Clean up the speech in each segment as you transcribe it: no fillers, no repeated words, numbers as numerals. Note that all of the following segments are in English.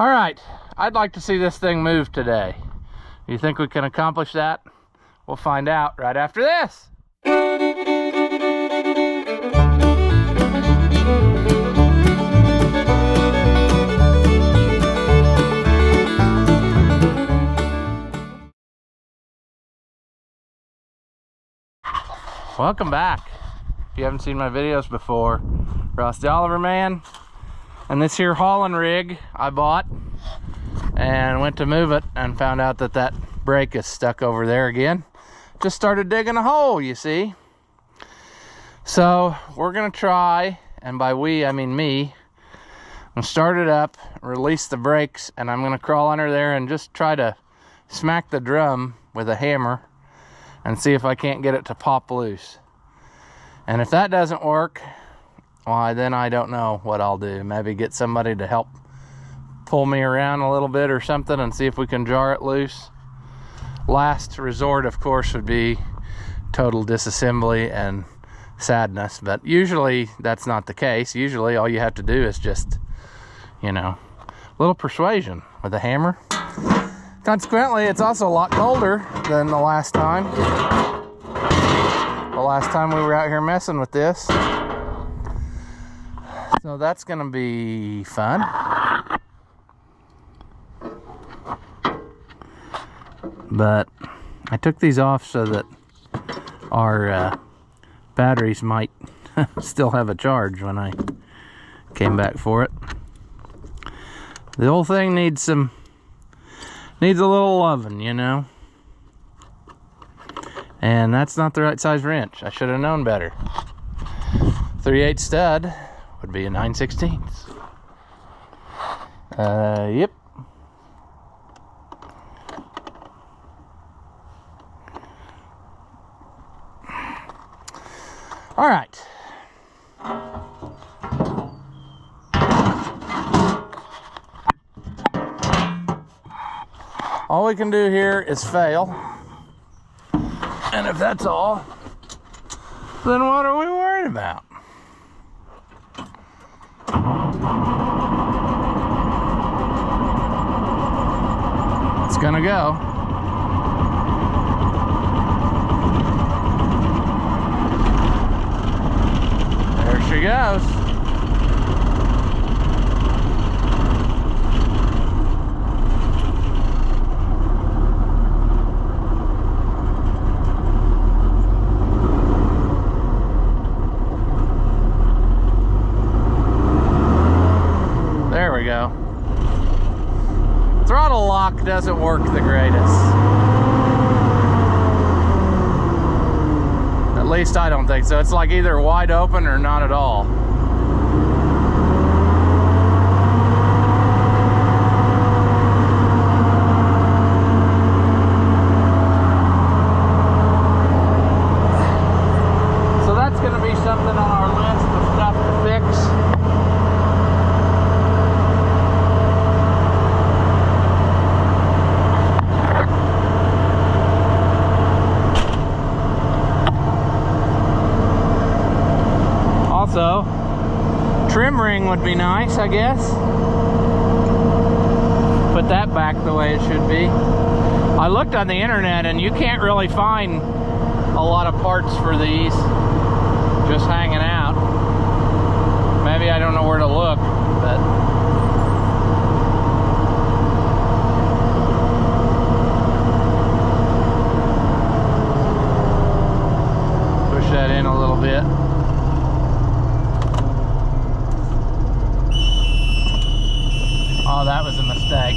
All right, I'd like to see this thing move today. You think we can accomplish that? We'll find out right after this. Welcome back. If you haven't seen my videos before, Ross the Oliver Man. And this here hauling rig I bought and went to move it and found out that that brake is stuck over there again. Just started digging a hole, you see. So we're gonna try, and by we I mean me, I'm gonna start it up, release the brakes, and I'm gonna crawl under there and just try to smack the drum with a hammer and see if I can't get it to pop loose. And if that doesn't work, why, then I don't know what I'll do. Maybe get somebody to help pull me around a little bit or something and see if we can jar it loose. Last resort, of course, would be total disassembly and sadness, but usually that's not the case. Usually all you have to do is just, you know, a little persuasion with a hammer. Consequently, it's also a lot colder than the last time. The last time we were out here messing with this. So that's gonna be fun. But I took these off so that our batteries might still have a charge when I came back for it. The whole thing needs a little loving, you know. And that's not the right size wrench. I should have known better. 3/8 stud would be a 9/16. Yep. All right. All we can do here is fail. And if that's all, then what are we worried about? It's gonna go. There she goes. There we go. Throttle lock doesn't work the greatest. At least I don't think so. It's like either wide open or not at all. So that's going to be something on our list of stuff to fix. Also, trim ring would be nice, I guess. Put that back the way it should be. I looked on the internet and you can't really find a lot of parts for these just hanging out. Maybe I don't know where to look, but push that in a little bit. Oh, that was a mistake.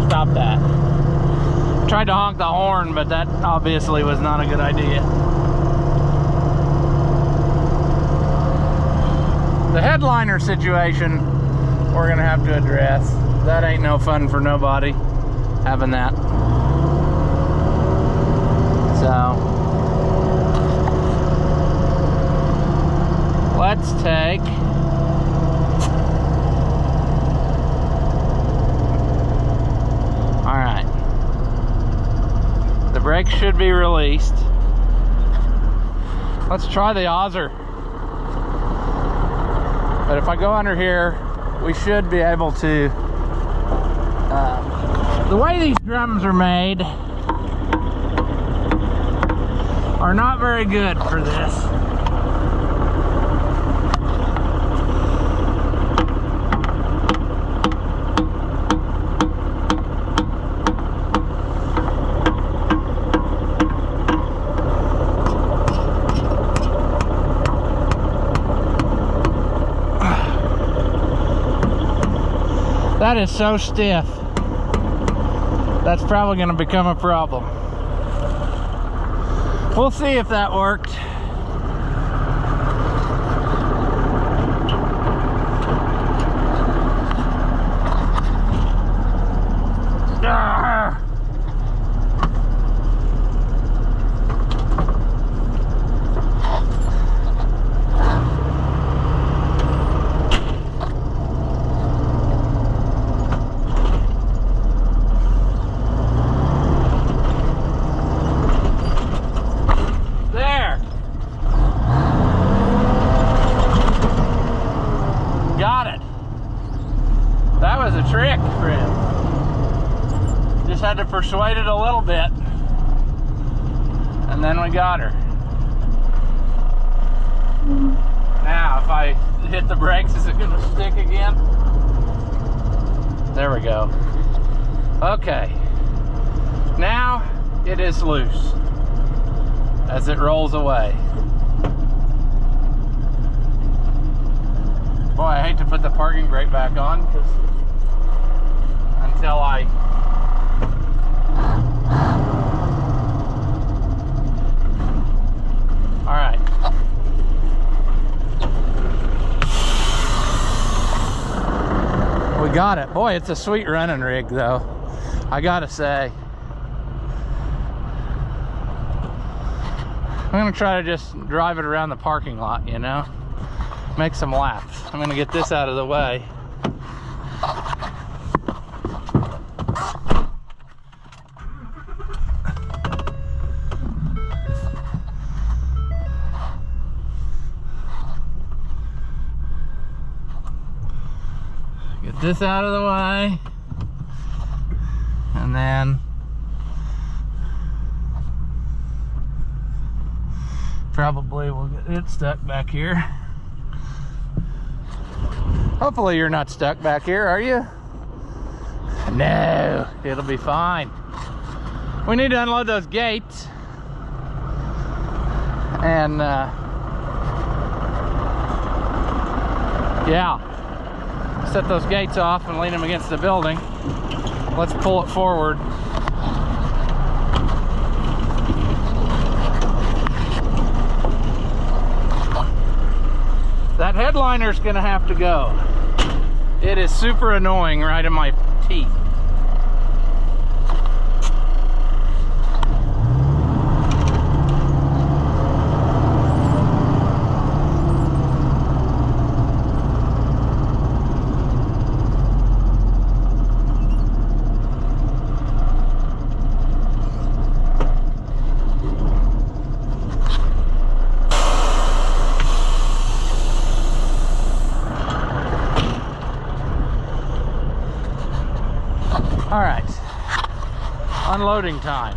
Stop that. Tried to honk the horn, but that obviously was not a good idea. The headliner situation we're gonna have to address. That ain't no fun for nobody, having that. So let's take all right, the brakes should be released. Let's try the Ozzer. But if I go under here, we should be able to. The way these drums are made are not very good for this. That is so stiff. That's probably going to become a problem. We'll see if that worked. Ah. Trick for him. Just had to persuade it a little bit, and then we got her. Now, if I hit the brakes, is it going to stick again? There we go. Okay. Now it is loose as it rolls away. Boy, I hate to put the parking brake back on because until I all right. We got it. Boy, it's a sweet running rig though, I gotta say. I'm gonna try to just drive it around the parking lot, you know, make some laps. I'm gonna get this out of the way. Get this out of the way, and then probably we'll get it stuck back here. Hopefully you're not stuck back here, are you? No, it'll be fine. We need to unload those gates and yeah, set those gates off and lean them against the building. Let's pull it forward. That headliner's gonna have to go. It is super annoying right in my teeth. All right, unloading time.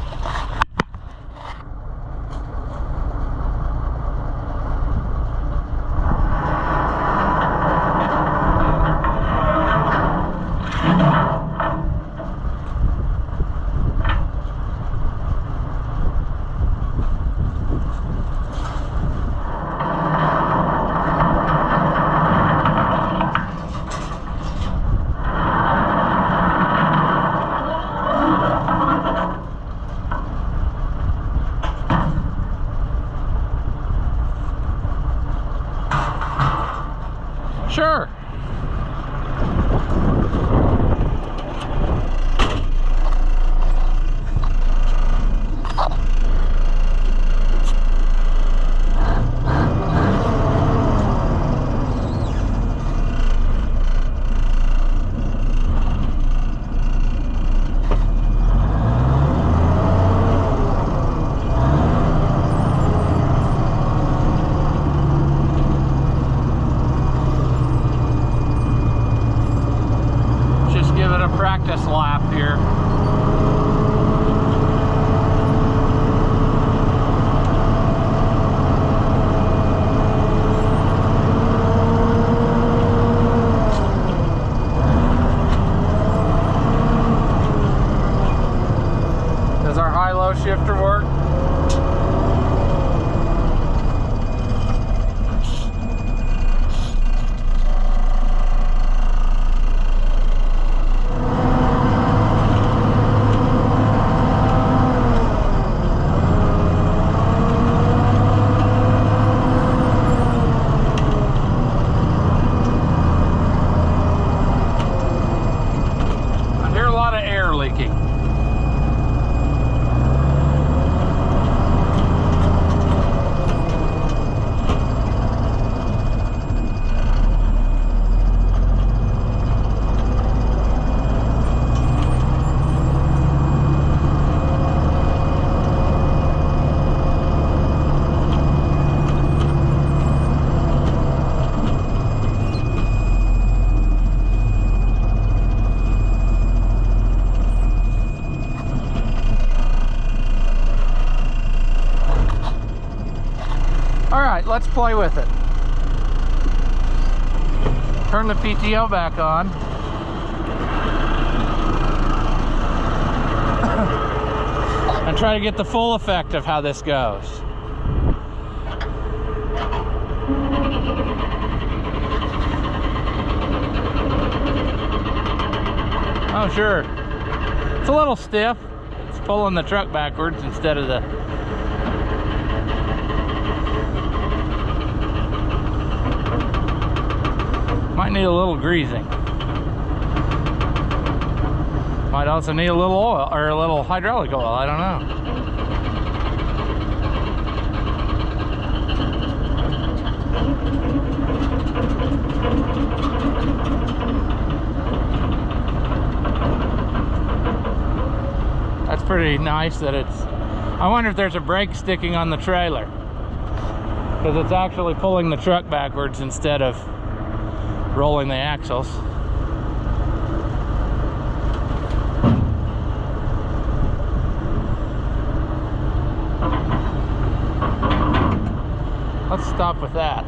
Sure. play with it. Turn the PTO back on. And try to get the full effect of how this goes. Oh, sure. It's a little stiff. It's pulling the truck backwards instead of the... Might need a little greasing. Might also need a little oil, or a little hydraulic oil, I don't know. That's pretty nice that it's... I wonder if there's a brake sticking on the trailer, because it's actually pulling the truck backwards instead of rolling the axles. Let's stop with that.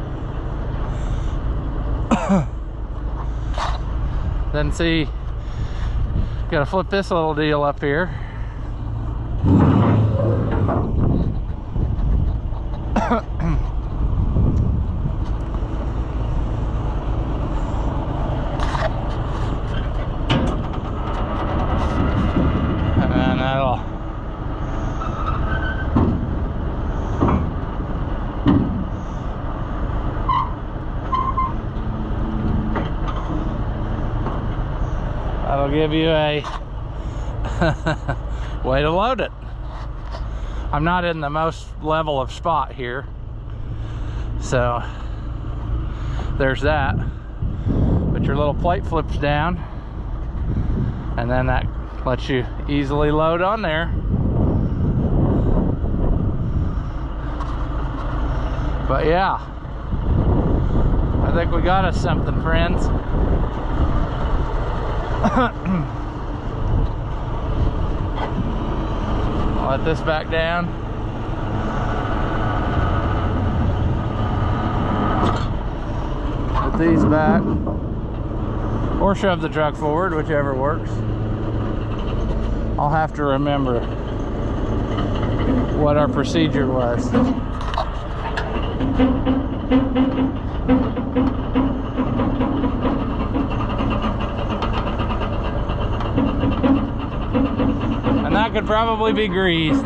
Then see, gotta flip this little deal up here. And that'll give you a way to load it. I'm not in the most level of spot here, so there's that. But your little plate flips down, and then that lets you easily load on there. But yeah, I think we got us something, friends. Let this back down. Put these back, or shove the truck forward, whichever works. I'll have to remember what our procedure was. And that could probably be greased.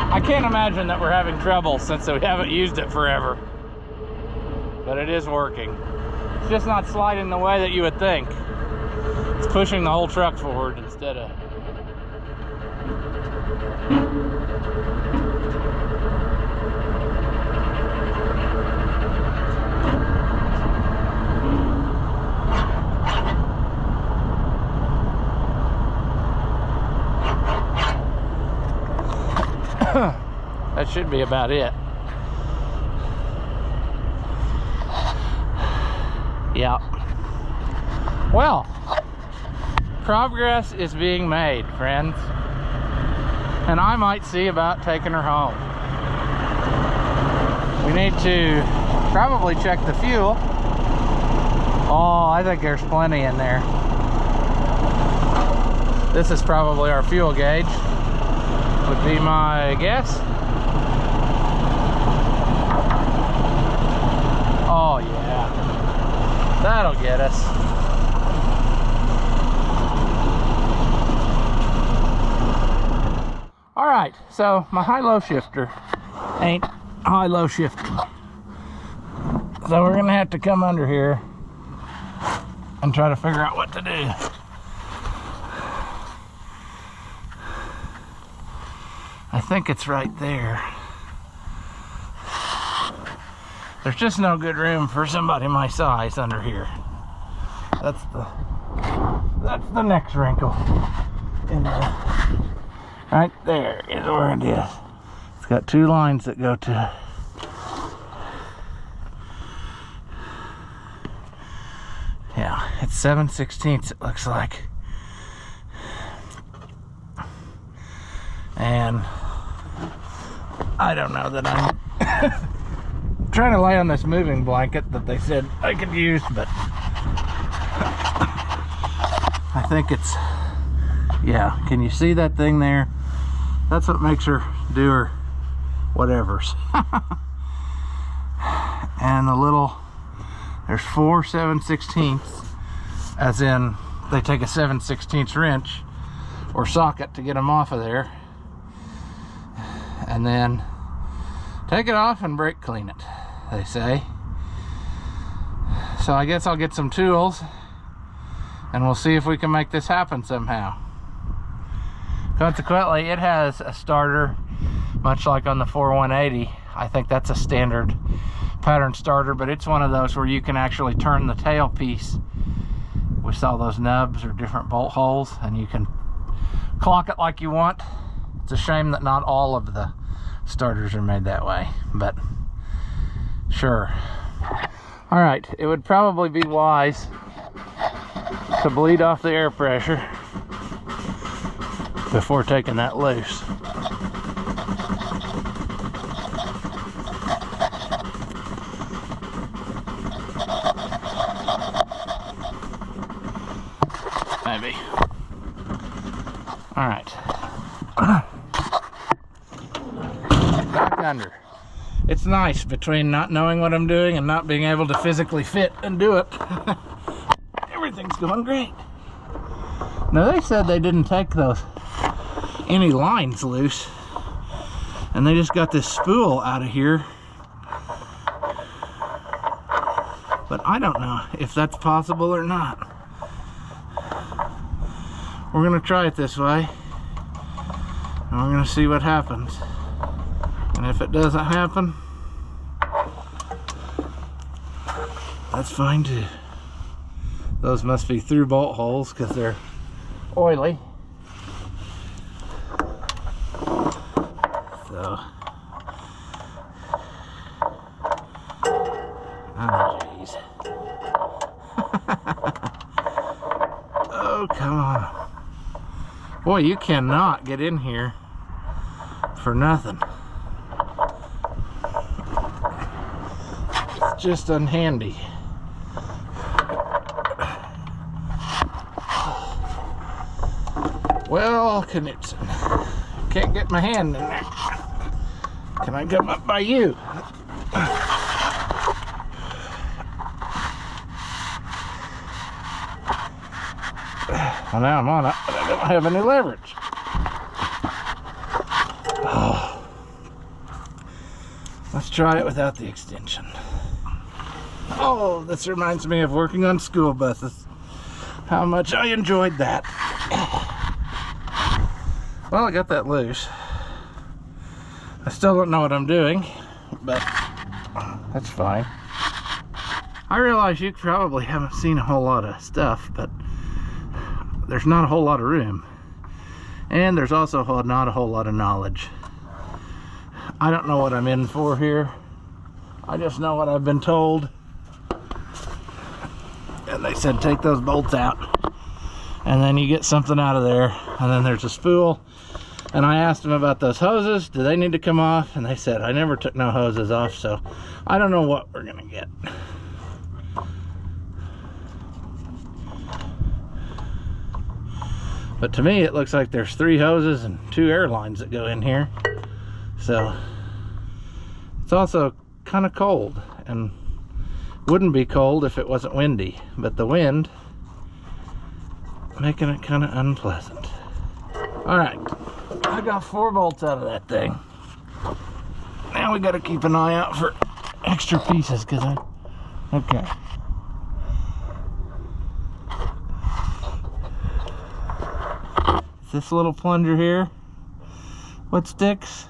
I can't imagine that we're having trouble since we haven't used it forever. But it is working. It's just not sliding the way that you would think. It's pushing the whole truck forward instead of... That should be about it. Yeah. Well, progress is being made, friends. And I might see about taking her home. We need to probably check the fuel. Oh, I think there's plenty in there. This is probably our fuel gauge, would be my guess. Oh yeah, that'll get us. All right, so my high-low shifter ain't high-low shifting. So we're gonna have to come under here and try to figure out what to do. I think it's right there. There's just no good room for somebody my size under here. That's the next wrinkle in there. Right there is where it is. It's got two lines that go to it. Yeah, it's 7/16 it looks like. And I don't know that I'm trying to lay on this moving blanket that they said I could use, but I think it's, yeah, can you see that thing there? That's what makes her do her whatevers. And the little, there's 4 7/16, as in they take a 7/16 wrench or socket to get them off of there, and then take it off and brake clean it, they say. So I guess I'll get some tools and we'll see if we can make this happen somehow. Consequently, it has a starter much like on the 4180. I think that's a standard pattern starter, but it's one of those where you can actually turn the tail piece with all those nubs or different bolt holes, and you can clock it like you want. It's a shame that not all of the starters are made that way, but sure. All right, it would probably be wise to bleed off the air pressure before taking that loose. Maybe. All right. Back under. It's nice between not knowing what I'm doing and not being able to physically fit and do it. Everything's going great. Now they said they didn't take any lines loose, and they just got this spool out of here. But I don't know if that's possible or not. We're gonna try it this way, and we're gonna see what happens. And if it doesn't happen, that's fine too. Those must be through bolt holes because they're oily. So, oh jeez. Oh, come on. Boy, you cannot get in here for nothing. It's just unhandy. Well, Knutson, can't get my hand in there. Can I come up by you? Well, now I'm on it, but I don't have any leverage. Oh. Let's try it without the extension. Oh, this reminds me of working on school buses. How much I enjoyed that. Well, I got that loose. I still don't know what I'm doing, but that's fine. I realize you probably haven't seen a whole lot of stuff, but there's not a whole lot of room. And there's also not a whole lot of knowledge. I don't know what I'm in for here. I just know what I've been told. And they said take those bolts out, and then you get something out of there, and then there's a spool. And I asked them about those hoses. Do they need to come off? And they said I never took no hoses off, so I don't know what we're gonna get. But to me, it looks like there's 3 hoses and 2 air lines that go in here. So it's also kind of cold, and wouldn't be cold if it wasn't windy, but the wind making it kind of unpleasant. All right, I got 4 bolts out of that thing. Now we got to keep an eye out for extra pieces, because okay. This little plunger here, What sticks?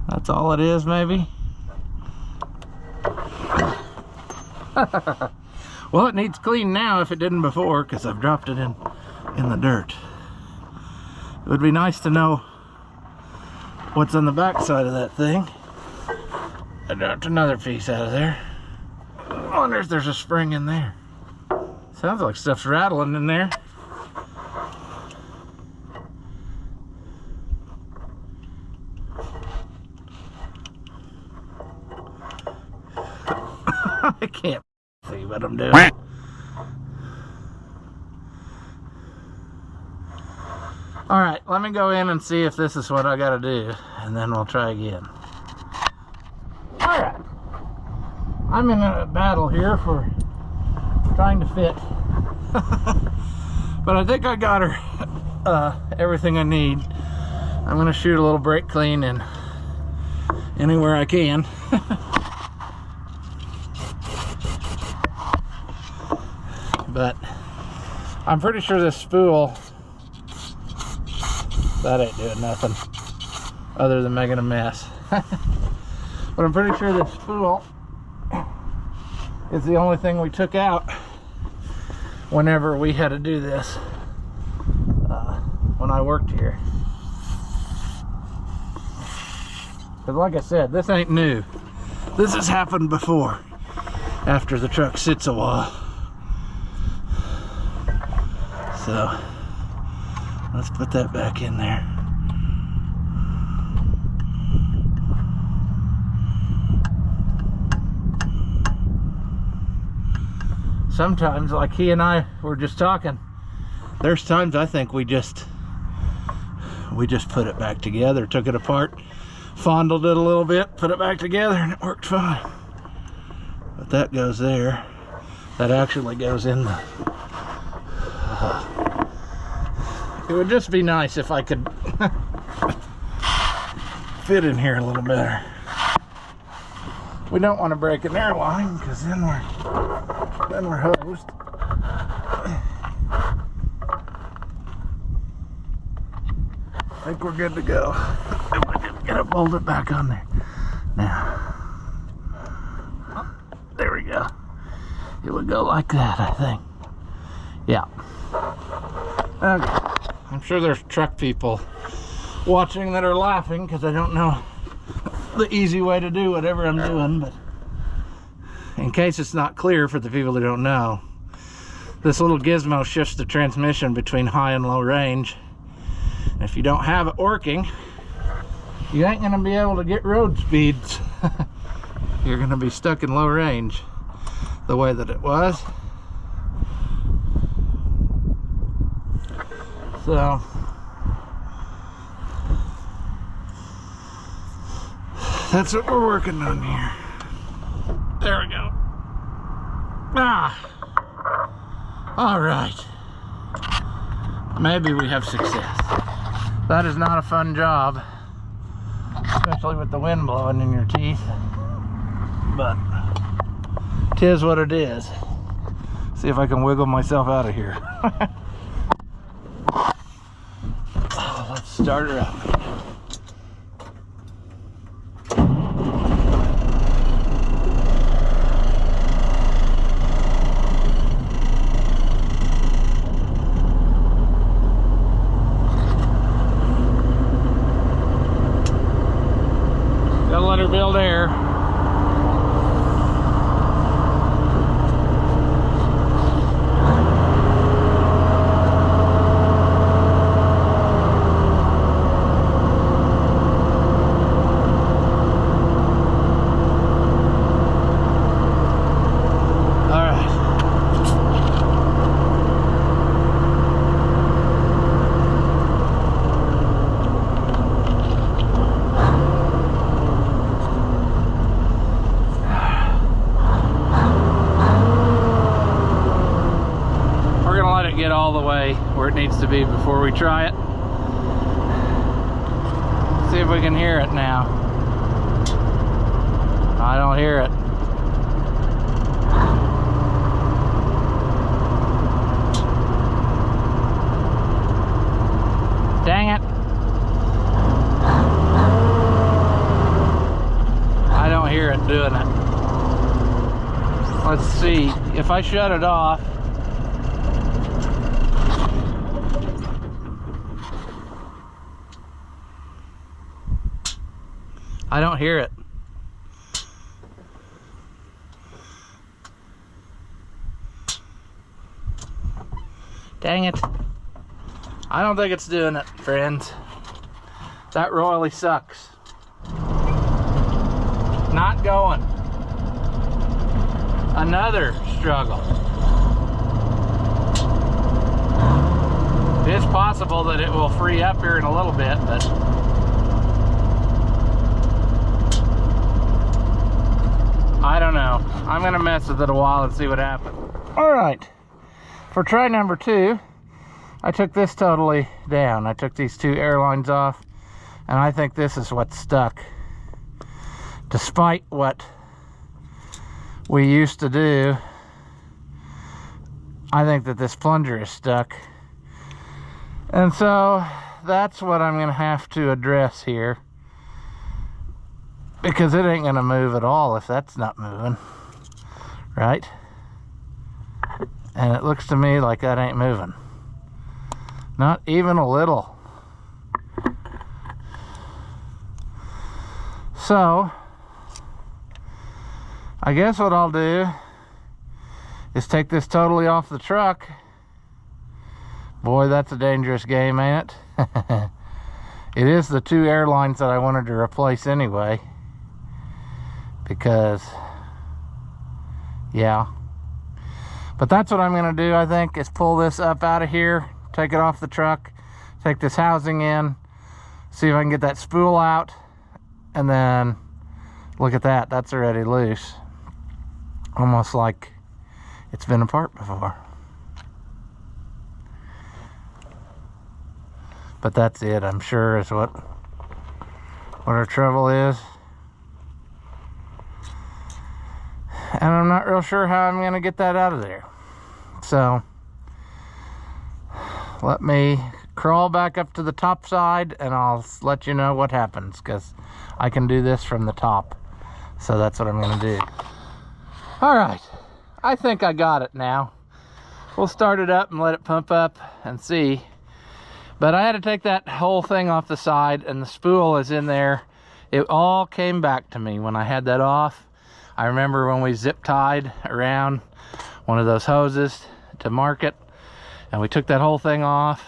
That's all it is, maybe? Well, it needs clean now if it didn't before, because I've dropped it in the dirt. It would be nice to know what's on the back side of that thing. I dropped another piece out of there. I wonder if there's a spring in there. Sounds like stuff's rattling in there. I can't see what I'm doing. Alright, let me go in and see if this is what I gotta do, and then we'll try again. Alright. I'm in a battle here for trying to fit. But I think I got her everything I need. I'm gonna shoot a little brake clean and anywhere I can. But I'm pretty sure this spool, that ain't doing nothing other than making a mess. But I'm pretty sure this spool is the only thing we took out whenever we had to do this when I worked here. Because like I said, this ain't new. This has happened before after the truck sits a while. So let's put that back in there. Sometimes, like he and I were just talking, there's times I think we just put it back together, took it apart, fondled it a little bit, put it back together, and it worked fine. But that goes there. That actually goes in the... It would just be nice if I could fit in here a little better. We don't want to break an airline because then we're hosed. I think we're good to go. If I can get it bolted back on there. Now, there we go. It would go like that, I think. Yeah. Okay. I'm sure there's truck people watching that are laughing because I don't know the easy way to do whatever I'm doing, but in case it's not clear for the people that don't know, this little gizmo shifts the transmission between high and low range. And if you don't have it working, you ain't gonna be able to get road speeds. You're gonna be stuck in low range the way that it was. So that's what we're working on here. There we go. Ah, all right. Maybe we have success. That is not a fun job, especially with the wind blowing in your teeth, but 'tis what it is. See if I can wiggle myself out of here. Let's start her up. Gotta let her build air. Get all the way where it needs to be before we try it. See if we can hear it now. I don't hear it. if I shut it off, I don't hear it. Dang it. I don't think it's doing it, friends. That royally sucks. Not going. Another struggle. It is possible that it will free up here in a little bit, but I don't know. I'm gonna mess with it a while and see what happens. All right. For try number 2, I took this totally down. I took these 2 air lines off, and I think this is what's stuck. Despite what we used to do, I think that this plunger is stuck. And so that's what I'm gonna have to address here, because it ain't gonna move at all if that's not moving, right? And it looks to me like that ain't moving. Not even a little. So, I guess what I'll do is take this totally off the truck. Boy, that's a dangerous game, ain't it? It is the 2 air lines that I wanted to replace anyway. Because, yeah. But that's what I'm gonna do, I think, is pull this up out of here, take it off the truck, take this housing in, see if I can get that spool out, and then look at that, that's already loose. Almost like it's been apart before. But that's it, I'm sure, is what our trouble is. And I'm not real sure how I'm gonna get that out of there. So let me crawl back up to the top side and I'll let you know what happens, because I can do this from the top. So that's what I'm gonna do. All right, I think I got it now. We'll start it up and let it pump up and see. But I had to take that whole thing off the side, and the spool is in there. It all came back to me when I had that off. I remember when we zip tied around one of those hoses to mark it, and we took that whole thing off.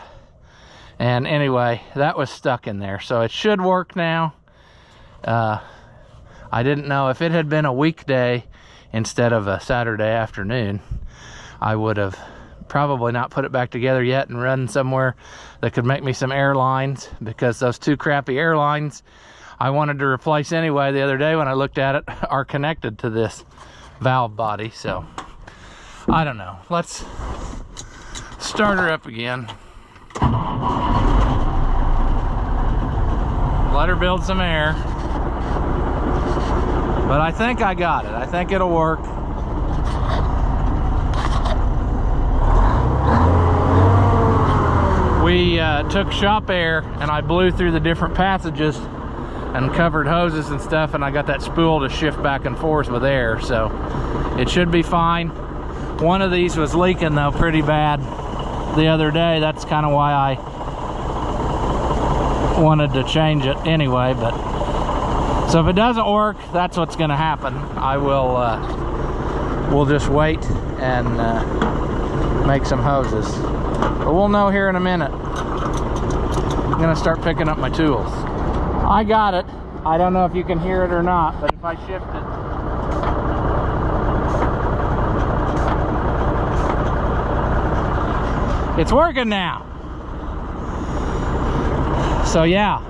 And anyway, that was stuck in there. So it should work now. I didn't know if it had been a weekday instead of a Saturday afternoon, I would have probably not put it back together yet and run somewhere that could make me some air lines, because those 2 crappy air lines I wanted to replace anyway the other day when I looked at it are connected to this valve body. So I don't know, let's start her up again, let her build some air. But I think I got it. I think it'll work. We took shop air and I blew through the different passages and covered hoses and stuff, and I got that spool to shift back and forth with air, so it should be fine. One of these was leaking though pretty bad the other day. That's kind of why I wanted to change it anyway. But so if it doesn't work, that's what's going to happen. I will we'll just wait and make some hoses, but we'll know here in a minute. I'm gonna start picking up my tools. I got it. I don't know if you can hear it or not, but if I shift it, it's working now. So yeah,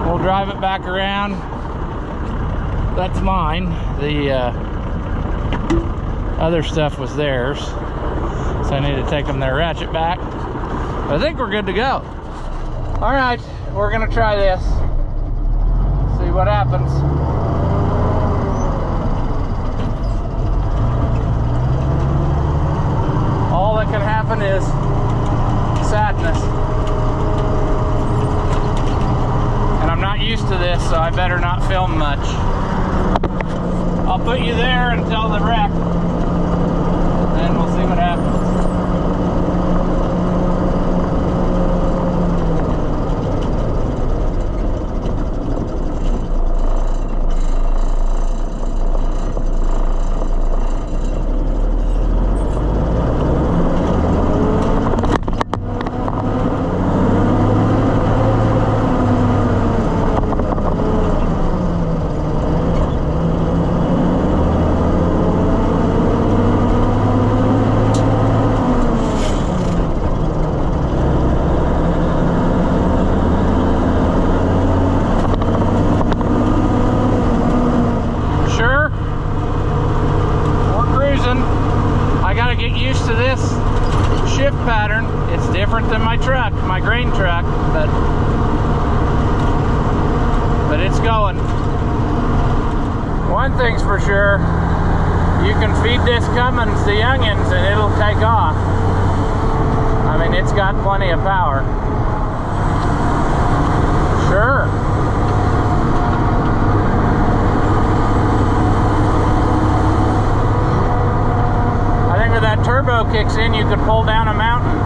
we'll drive it back around. That's mine. The other stuff was theirs, so I need to take them their ratchet back. But I think we're good to go. All right, we're gonna try this, see what happens. All that can happen is sadness. And I'm not used to this, so I better not film much. I'll put you there until the wreck, and we'll see what happens. Pattern. It's different than my truck, my grain truck, but it's going. One thing's for sure, you can feed this Cummins the youngins and it'll take off. I mean, it's got plenty of power. Sure. When that turbo kicks in, you could pull down a mountain.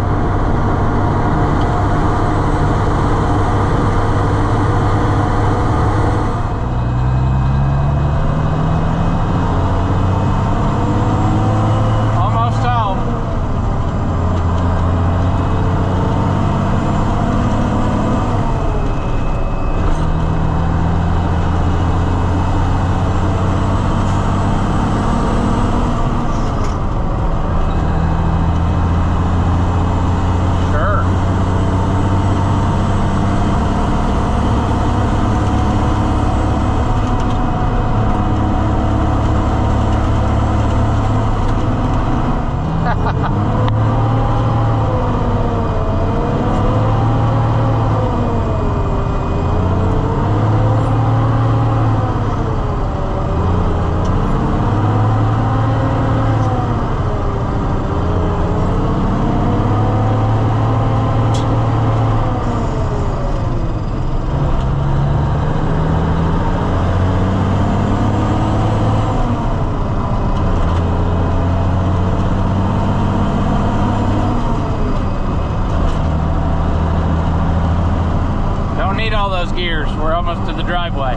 Almost home. All those gears. We're almost to the driveway.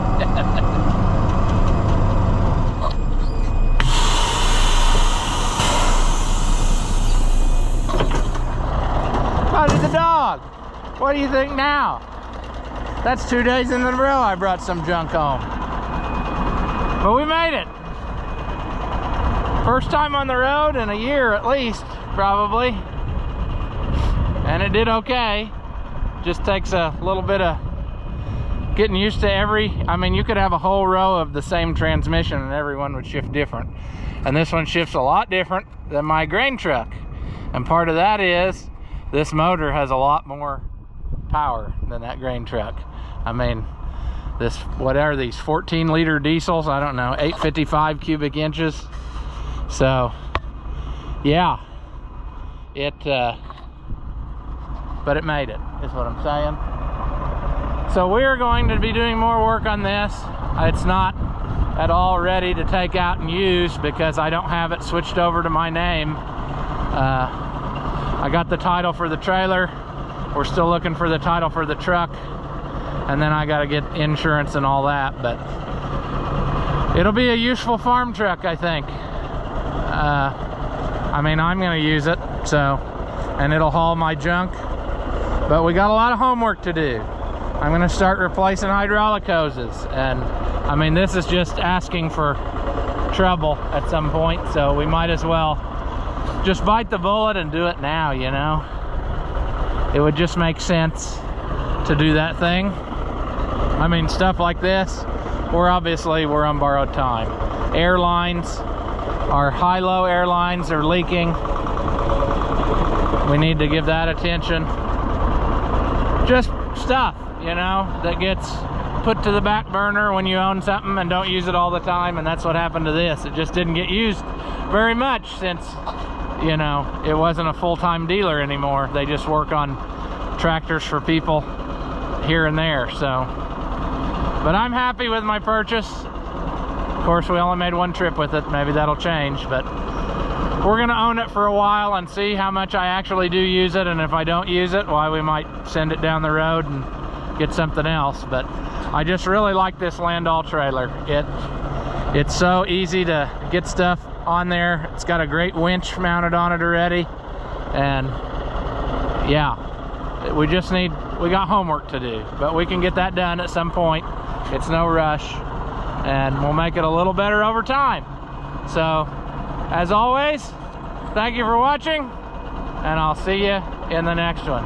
How did the dog? What do you think now? That's 2 days in a row I brought some junk home. But we made it. First time on the road in a year at least, probably. And it did okay. Just takes a little bit of getting used to I mean, you could have a whole row of the same transmission and everyone would shift different. And this one shifts a lot different than my grain truck. And part of that is this motor has a lot more power than that grain truck. I mean, this, what are these, 14-liter diesels? I don't know, 855 cubic inches. So, yeah, but it made it, is what I'm saying. So we're going to be doing more work on this. It's not at all ready to take out and use because I don't have it switched over to my name. I got the title for the trailer. We're still looking for the title for the truck. And then I got to get insurance and all that. But it'll be a useful farm truck, I think. I mean, I'm going to use it. So, and it'll haul my junk. But we got a lot of homework to do. I'm going to start replacing hydraulic hoses, and I mean, this is just asking for trouble at some point, so we might as well just bite the bullet and do it now, you know. It would just make sense to do that thing. I mean, stuff like this, we're on borrowed time. Airlines, our high-low airlines are leaking. We need to give that attention. Just stuff, you know, that gets put to the back burner when you own something and don't use it all the time, and that's what happened to this. It just didn't get used very much since, you know, it wasn't a full-time dealer anymore. They just work on tractors for people here and there. So, but I'm happy with my purchase. Of course, we only made one trip with it. Maybe that'll change, but we're gonna own it for a while and see how much I actually do use it, and if I don't use it, why, we might send it down the road and get something else. But I just really like this Landau trailer. It's so easy to get stuff on there. It's got a great winch mounted on it already, and yeah, we got homework to do, but we can get that done at some point. It's no rush, and we'll make it a little better over time. So as always, thank you for watching, and I'll see you in the next one.